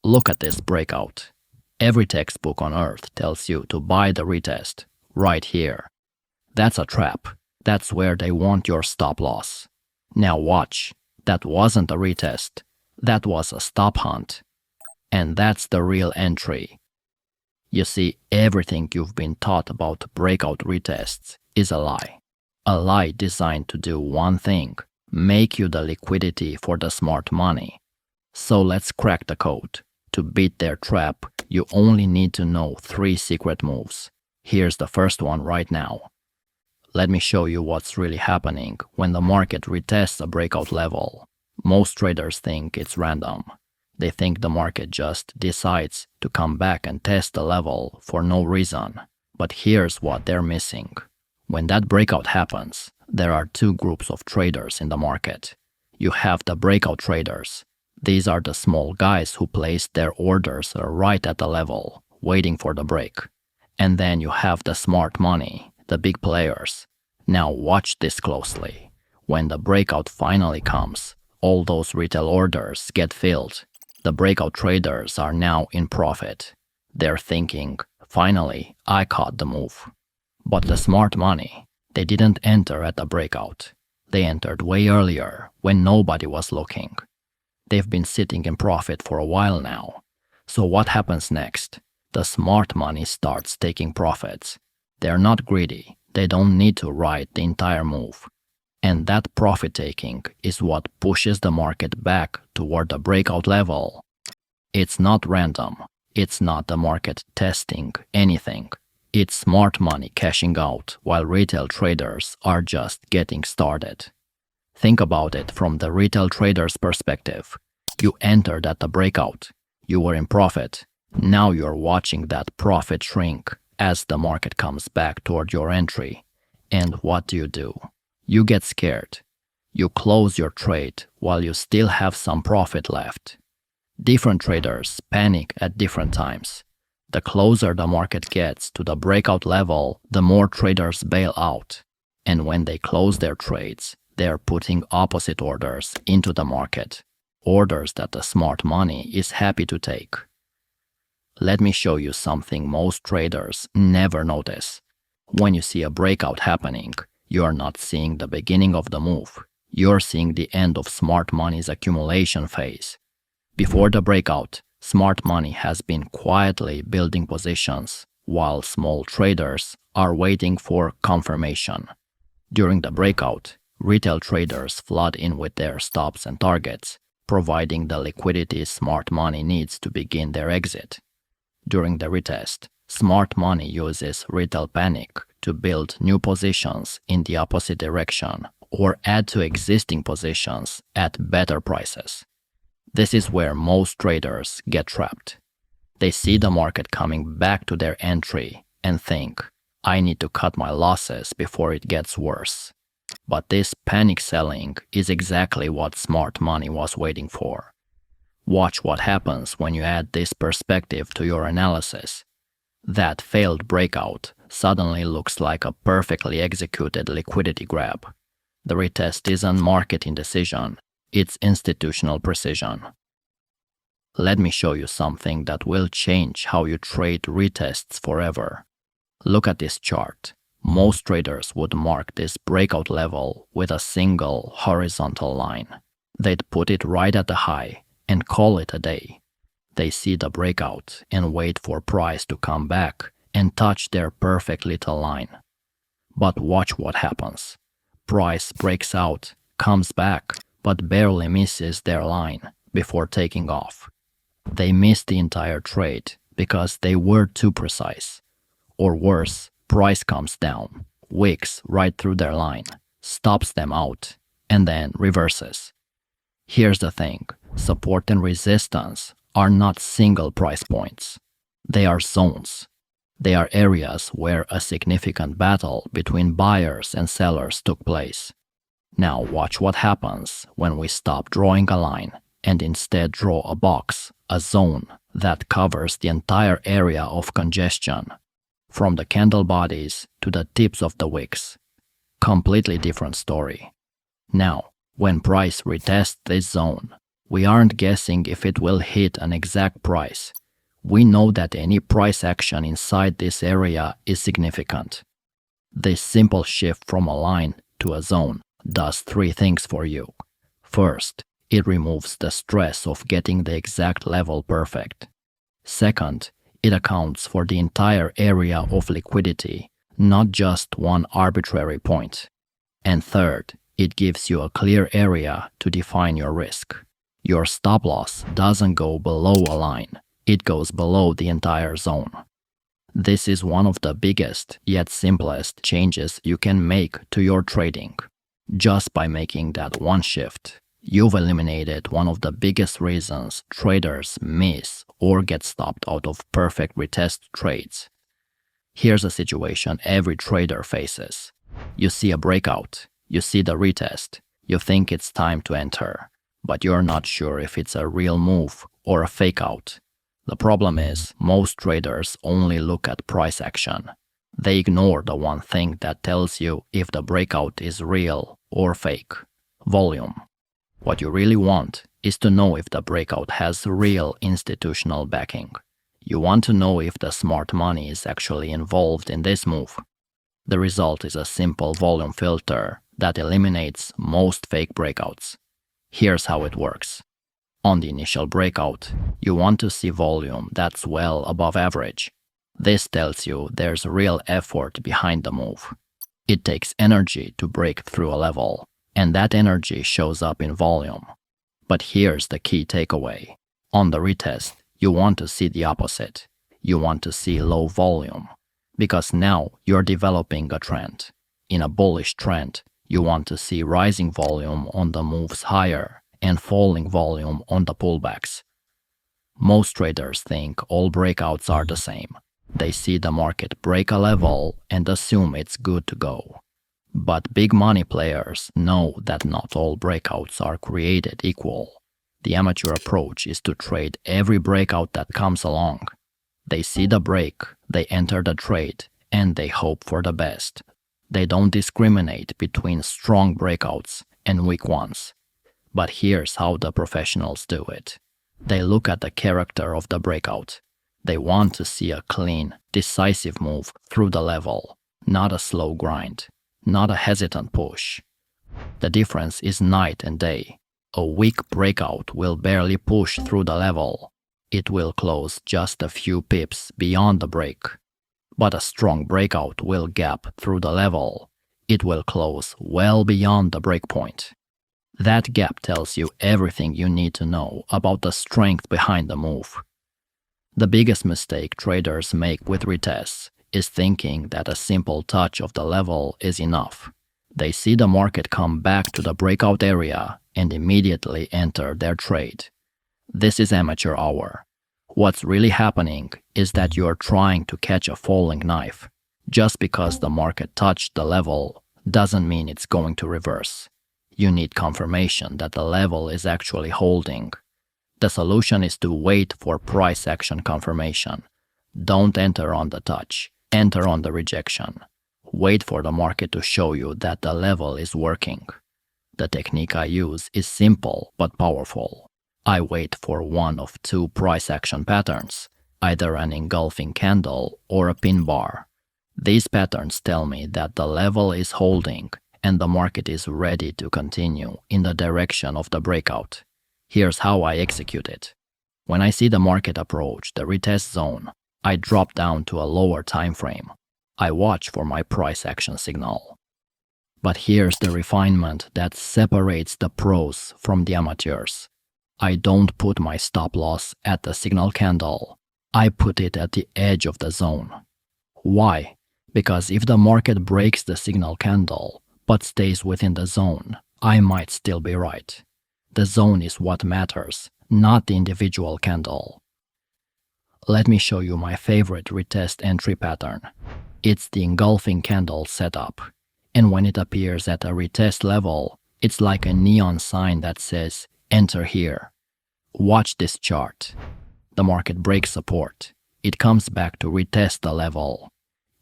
Look at this breakout. Every textbook on earth tells you to buy the retest right here. That's a trap. That's where they want your stop loss. Now watch. That wasn't a retest. That was a stop hunt. And that's the real entry. You see, everything you've been taught about breakout retests is a lie. A lie designed to do one thing: make you the liquidity for the smart money. So let's crack the code. To beat their trap, you only need to know 3 secret moves. Here's the first one right now. Let me show you what's really happening when the market retests a breakout level. Most traders think it's random. They think the market just decides to come back and test the level for no reason. But here's what they're missing. When that breakout happens, there are 2 groups of traders in the market. You have the breakout traders. These are the small guys who place their orders right at the level, waiting for the break. And then you have the smart money, the big players. Now watch this closely. When the breakout finally comes, all those retail orders get filled. The breakout traders are now in profit. They're thinking, finally, I caught the move. But the smart money, they didn't enter at the breakout. They entered way earlier when nobody was looking. They've been sitting in profit for a while now. So what happens next? The smart money starts taking profits. They're not greedy. They don't need to ride the entire move. And that profit taking is what pushes the market back toward the breakout level. It's not random. It's not the market testing anything. It's smart money cashing out while retail traders are just getting started. Think about it from the retail trader's perspective. You entered at the breakout. You were in profit. Now you're watching that profit shrink as the market comes back toward your entry. And what do? You get scared. You close your trade while you still have some profit left. Different traders panic at different times. The closer the market gets to the breakout level, the more traders bail out. And when they close their trades, they're putting opposite orders into the market. Orders that the smart money is happy to take. Let me show you something most traders never notice. When you see a breakout happening, you're not seeing the beginning of the move. You're seeing the end of smart money's accumulation phase. Before the breakout, smart money has been quietly building positions, while small traders are waiting for confirmation. During the breakout, retail traders flood in with their stops and targets, providing the liquidity smart money needs to begin their exit. During the retest, smart money uses retail panic to build new positions in the opposite direction or add to existing positions at better prices. This is where most traders get trapped. They see the market coming back to their entry and think, I need to cut my losses before it gets worse. But this panic selling is exactly what smart money was waiting for. Watch what happens when you add this perspective to your analysis. That failed breakout suddenly looks like a perfectly executed liquidity grab. The retest isn't market indecision, it's institutional precision. Let me show you something that will change how you trade retests forever. Look at this chart. Most traders would mark this breakout level with a single horizontal line. They'd put it right at the high and call it a day. They see the breakout and wait for price to come back and touch their perfect little line. But watch what happens. Price breaks out, comes back, but barely misses their line before taking off. They miss the entire trade because they were too precise. Or worse, price comes down, wicks right through their line, stops them out, and then reverses. Here's the thing, support and resistance are not single price points. They are zones. They are areas where a significant battle between buyers and sellers took place. Now watch what happens when we stop drawing a line and instead draw a box, a zone that covers the entire area of congestion, from the candle bodies to the tips of the wicks. Completely different story. Now, when price retests this zone, We aren't guessing if it will hit an exact price. We know that any price action inside this area is significant. This simple shift from a line to a zone does three things for you. First, it removes the stress of getting the exact level perfect. Second, it accounts for the entire area of liquidity, not just one arbitrary point. And third, it gives you a clear area to define your risk. Your stop loss doesn't go below a line, it goes below the entire zone. This is one of the biggest yet simplest changes you can make to your trading. Just by making that one shift, you've eliminated one of the biggest reasons traders miss or get stopped out of perfect retest trades. Here's a situation every trader faces. You see a breakout, you see the retest, you think it's time to enter, but you're not sure if it's a real move or a fake out. The problem is, most traders only look at price action. They ignore the one thing that tells you if the breakout is real or fake: volume. What you really want is to know if the breakout has real institutional backing. You want to know if the smart money is actually involved in this move. The result is a simple volume filter that eliminates most fake breakouts. Here's how it works. On the initial breakout, you want to see volume that's well above average. This tells you there's real effort behind the move. It takes energy to break through a level, and that energy shows up in volume. But here's the key takeaway. On the retest, you want to see the opposite. You want to see low volume, because now you're developing a trend. In a bullish trend, you want to see rising volume on the moves higher and falling volume on the pullbacks. Most traders think all breakouts are the same. They see the market break a level and assume it's good to go. But big money players know that not all breakouts are created equal. The amateur approach is to trade every breakout that comes along. They see the break, they enter the trade, and they hope for the best. They don't discriminate between strong breakouts and weak ones. But here's how the professionals do it. They look at the character of the breakout. They want to see a clean, decisive move through the level, not a slow grind, not a hesitant push. The difference is night and day. A weak breakout will barely push through the level. It will close just a few pips beyond the break. But a strong breakout will gap through the level. It will close well beyond the breakpoint. That gap tells you everything you need to know about the strength behind the move. The biggest mistake traders make with retests is thinking that a simple touch of the level is enough. They see the market come back to the breakout area and immediately enter their trade. This is amateur hour. What's really happening is that you're trying to catch a falling knife. Just because the market touched the level doesn't mean it's going to reverse. You need confirmation that the level is actually holding. The solution is to wait for price action confirmation. Don't enter on the touch, enter on the rejection. Wait for the market to show you that the level is working. The technique I use is simple but powerful. I wait for one of two price action patterns, either an engulfing candle or a pin bar. These patterns tell me that the level is holding and the market is ready to continue in the direction of the breakout. Here's how I execute it. When I see the market approach the retest zone, I drop down to a lower time frame. I watch for my price action signal. But here's the refinement that separates the pros from the amateurs. I don't put my stop loss at the signal candle. I put it at the edge of the zone. Why? Because if the market breaks the signal candle but stays within the zone, I might still be right. The zone is what matters, not the individual candle. Let me show you my favorite retest entry pattern. It's the engulfing candle setup. And when it appears at a retest level, it's like a neon sign that says, "Enter here." Watch this chart. The market breaks support. It comes back to retest the level.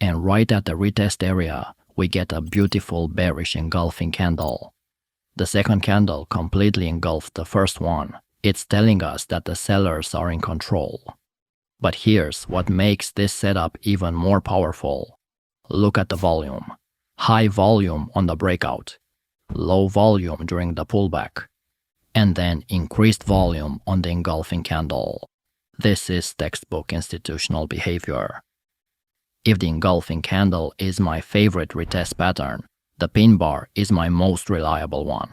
And right at the retest area, we get a beautiful bearish engulfing candle. The second candle completely engulfed the first one, It's telling us that the sellers are in control. But here's what makes this setup even more powerful. Look at the volume. High volume on the breakout, low volume during the pullback, and then increased volume on the engulfing candle. This is textbook institutional behavior. If the engulfing candle is my favorite retest pattern, the pin bar is my most reliable one.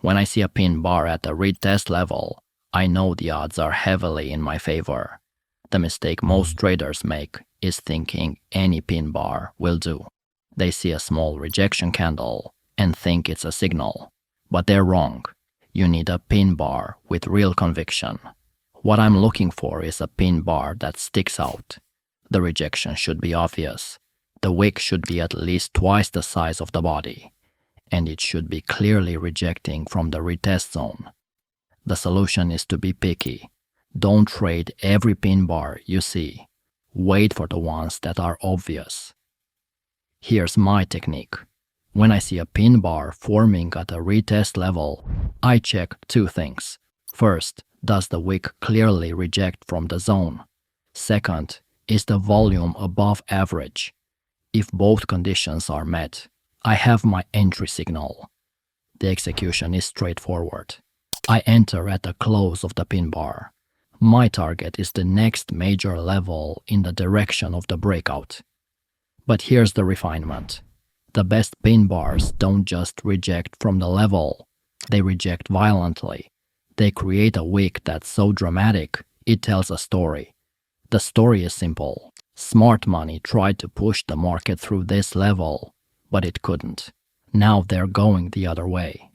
When I see a pin bar at the retest level, I know the odds are heavily in my favor. The mistake most traders make is thinking any pin bar will do. They see a small rejection candle and think it's a signal. But they're wrong. You need a pin bar with real conviction. What I'm looking for is a pin bar that sticks out. The rejection should be obvious. The wick should be at least twice the size of the body, and it should be clearly rejecting from the retest zone. The solution is to be picky. Don't trade every pin bar you see. Wait for the ones that are obvious. Here's my technique. When I see a pin bar forming at a retest level, I check two things. First, does the wick clearly reject from the zone? Second, is the volume above average? If both conditions are met, I have my entry signal. The execution is straightforward. I enter at the close of the pin bar. My target is the next major level in the direction of the breakout. But here's the refinement. The best pin bars don't just reject from the level, they reject violently. They create a wick that's so dramatic, it tells a story. The story is simple. Smart money tried to push the market through this level, but it couldn't. Now they're going the other way.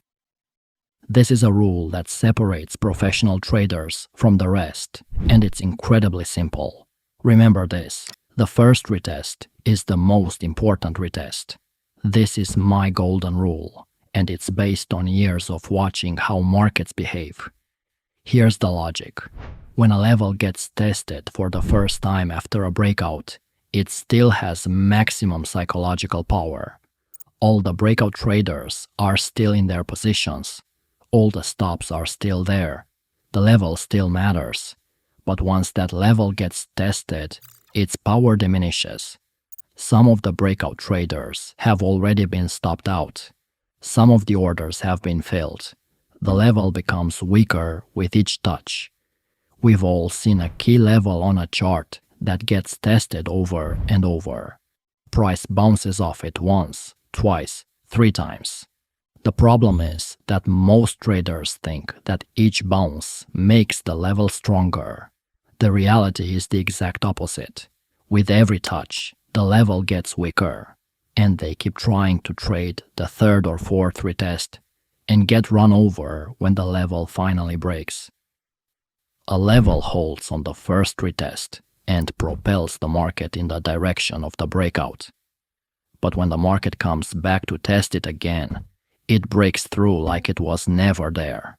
This is a rule that separates professional traders from the rest, and it's incredibly simple. Remember this, the first retest is the most important retest. This is my golden rule, and it's based on years of watching how markets behave. Here's the logic. When a level gets tested for the first time after a breakout, it still has maximum psychological power. All the breakout traders are still in their positions. All the stops are still there. The level still matters. But once that level gets tested, its power diminishes. Some of the breakout traders have already been stopped out. Some of the orders have been filled. The level becomes weaker with each touch. We've all seen a key level on a chart that gets tested over and over. Price bounces off it once, twice, 3 times. The problem is that most traders think that each bounce makes the level stronger. The reality is the exact opposite. With every touch, the level gets weaker, and they keep trying to trade the third or fourth retest and get run over when the level finally breaks. A level holds on the first retest and propels the market in the direction of the breakout. But when the market comes back to test it again, it breaks through like it was never there.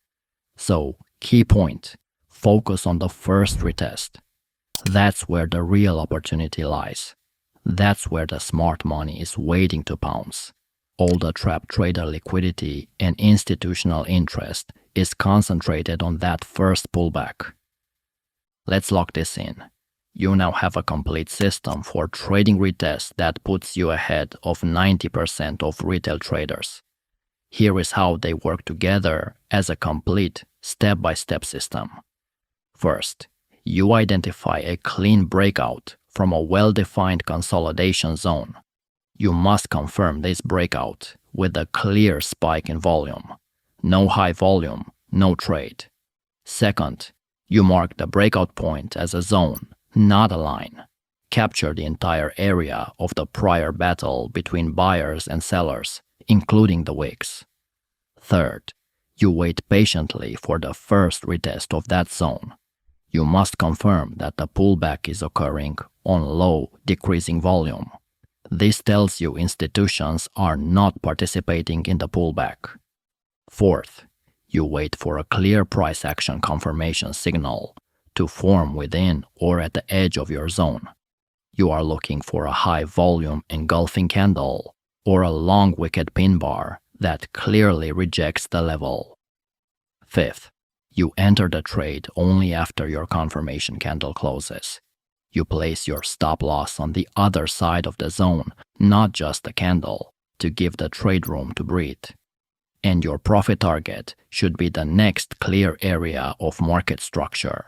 So, key point, focus on the first retest. That's where the real opportunity lies. That's where the smart money is waiting to pounce. All the trap trader liquidity and institutional interest is concentrated on that first pullback. Let's lock this in. You now have a complete system for trading retests that puts you ahead of 90% of retail traders. Here is how they work together as a complete step-by-step system. First, you identify a clean breakout from a well-defined consolidation zone. You must confirm this breakout with a clear spike in volume. No high volume, no trade. Second, you mark the breakout point as a zone, not a line. Capture the entire area of the prior battle between buyers and sellers, including the wicks. Third, you wait patiently for the first retest of that zone. You must confirm that the pullback is occurring on low, decreasing volume. This tells you institutions are not participating in the pullback. Fourth, you wait for a clear price action confirmation signal to form within or at the edge of your zone. You are looking for a high volume engulfing candle or a long wicked pin bar that clearly rejects the level. Fifth, You enter the trade only after your confirmation candle closes. You place your stop loss on the other side of the zone, not just the candle, to give the trade room to breathe. And your profit target should be the next clear area of market structure.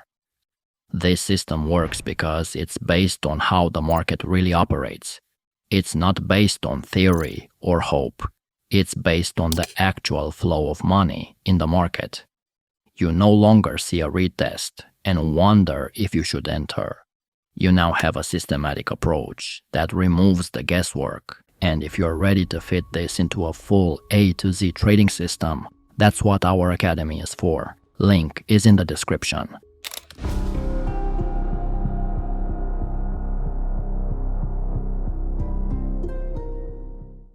This system works because it's based on how the market really operates. It's not based on theory or hope. It's based on the actual flow of money in the market. You no longer see a retest and wonder if you should enter. You now have a systematic approach that removes the guesswork, and if you're ready to fit this into a full A to Z trading system, that's what our academy is for. Link is in the description.